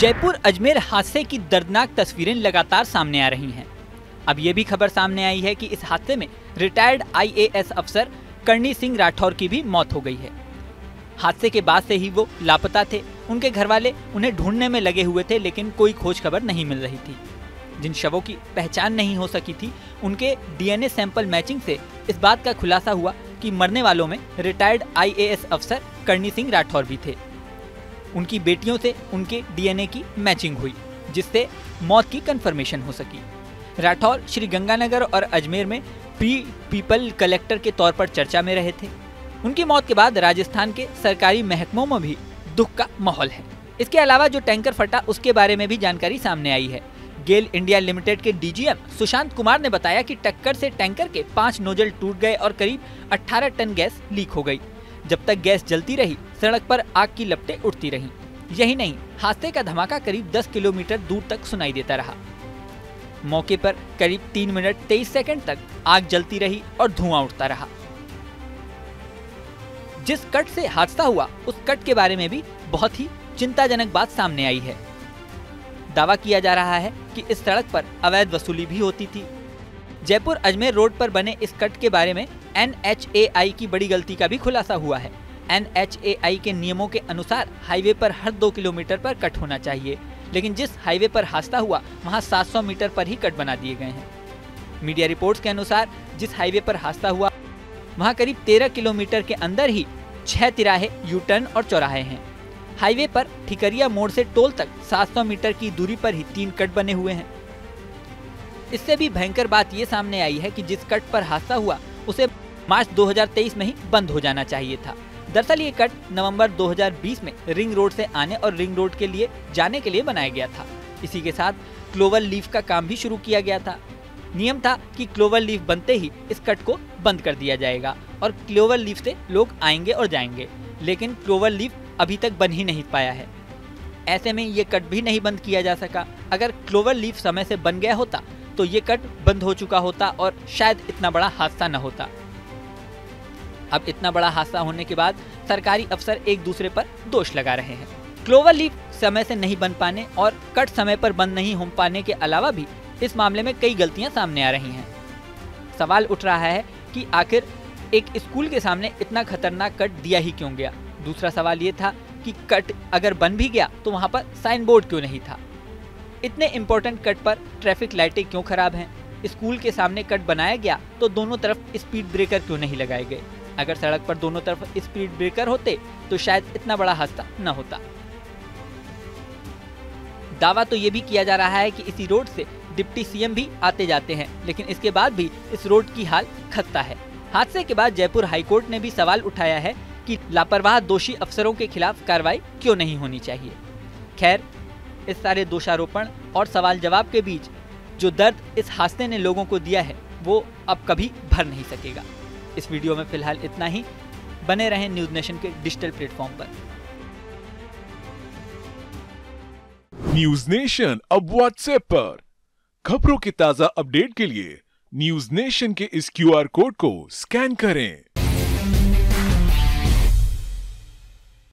जयपुर अजमेर हादसे की दर्दनाक तस्वीरें लगातार सामने आ रही हैं। अब ये भी खबर सामने आई है कि इस हादसे में रिटायर्ड आईएएस अफसर करणी सिंह राठौर की भी मौत हो गई है। हादसे के बाद से ही वो लापता थे। उनके घरवाले उन्हें ढूंढने में लगे हुए थे, लेकिन कोई खोज खबर नहीं मिल रही थी। जिन शवों की पहचान नहीं हो सकी थी, उनके डीएनए सैंपल मैचिंग से इस बात का खुलासा हुआ कि मरने वालों में रिटायर्ड आईएएस अफसर करणी सिंह राठौर भी थे। उनकी बेटियों से उनके डीएनए की मैचिंग हुई, जिससे मौत की कंफर्मेशन हो सकी। राठौर श्री गंगानगर और अजमेर में प्री पीपल कलेक्टर के तौर पर चर्चा में रहे थे। उनकी मौत के बाद राजस्थान के सरकारी महकमों में भी दुख का माहौल है। इसके अलावा जो टैंकर फटा, उसके बारे में भी जानकारी सामने आई है। गेल इंडिया लिमिटेड के डीजीएम सुशांत कुमार ने बताया कि टक्कर से टैंकर के 5 नोजल टूट गए और करीब 18 टन गैस लीक हो गई। जब तक गैस जलती रही, सड़क पर आग की लपटें उठती रहीं। यही नहीं, हादसे का धमाका करीब 10 किलोमीटर दूर तक सुनाई देता रहा। मौके पर करीब 3 मिनट 23 सेकंड तक आग जलती रही और धुआं उठता रहा। जिस कट से हादसा हुआ, उस कट के बारे में भी बहुत ही चिंताजनक बात सामने आई है। दावा किया जा रहा है कि इस सड़क पर अवैध वसूली भी होती थी। जयपुर अजमेर रोड पर बने इस कट के बारे में NHAI की बड़ी गलती का भी खुलासा हुआ है। NHAI के नियमों के अनुसार हाईवे पर हर 2 किलोमीटर पर कट होना चाहिए, लेकिन जिस हाईवे पर हादसा हुआ, वहां 700 मीटर पर ही कट बना दिए गए हैं। मीडिया रिपोर्ट्स के अनुसार जिस हाईवे पर हादसा हुआ, वहां करीब 13 किलोमीटर के अंदर ही 6 तिराहे, यू टर्न और चौराहे हैं। हाईवे पर ठिकरिया मोड़ से टोल तक 700 मीटर की दूरी पर ही 3 कट बने हुए हैं। इससे भी भयंकर बात ये सामने आई है कि जिस कट पर हादसा हुआ, उसे मार्च 2023 में ही बंद हो जाना चाहिए था। दरअसल ये कट नवंबर 2020 में रिंग रोड से आने और रिंग रोड के लिए जाने के लिए बनाया गया था। इसी के साथ क्लोवर लीफ का काम भी शुरू किया गया था। नियम था कि क्लोवर लीफ बनते ही इस कट को बंद कर दिया जाएगा और क्लोवर लीफ से लोग आएंगे और जाएंगे, लेकिन क्लोवर लीफ अभी तक बन ही नहीं पाया है। ऐसे में ये कट भी नहीं बंद किया जा सका। अगर क्लोवर लीफ समय से बन गया होता तो ये कट बंद हो चुका होता और शायद इतना बड़ा हादसा न होता। अब इतना बड़ा हादसा होने के बाद सरकारी अफसर एक दूसरे पर दोष लगा रहे हैं। क्लोवर लीफ समय से नहीं बन पाने और कट समय पर बंद नहीं हो पाने के अलावा भी इस मामले में कई गलतियां सामने आ रही हैं। सवाल उठ रहा है कि आखिर एक स्कूल के सामने इतना खतरनाक कट दिया ही क्यों गया। दूसरा सवाल ये था कि कट अगर बन भी गया तो वहां पर साइन बोर्ड क्यों नहीं था। इतने इम्पोर्टेंट कट पर ट्रैफिक लाइटें क्यों खराब हैं। स्कूल के सामने कट बनाया गया तो दोनों तरफ स्पीड ब्रेकर क्यों नहीं लगाए गए। अगर सड़क पर दोनों तरफ स्पीड ब्रेकर होते तो शायद इतना बड़ा हादसा न होता। दावा तो ये भी किया जा रहा है कि इसी रोड से डिप्टी सीएम भी आते जाते हैं, लेकिन इसके बाद भी इस रोड की हाल खस्ता है। हादसे के बाद जयपुर हाईकोर्ट ने भी सवाल उठाया है कि लापरवाह दोषी अफसरों के खिलाफ कार्रवाई क्यों नहीं होनी चाहिए। खैर, इस सारे दोषारोपण और सवाल जवाब के बीच जो दर्द इस हादसे ने लोगों को दिया है, वो अब कभी भर नहीं सकेगा। इस वीडियो में फिलहाल इतना ही। बने रहें न्यूज नेशन के डिजिटल प्लेटफॉर्म पर। न्यूज नेशन अब व्हाट्सएप पर। खबरों के ताजा अपडेट के लिए न्यूज नेशन के इस QR कोड को स्कैन करें।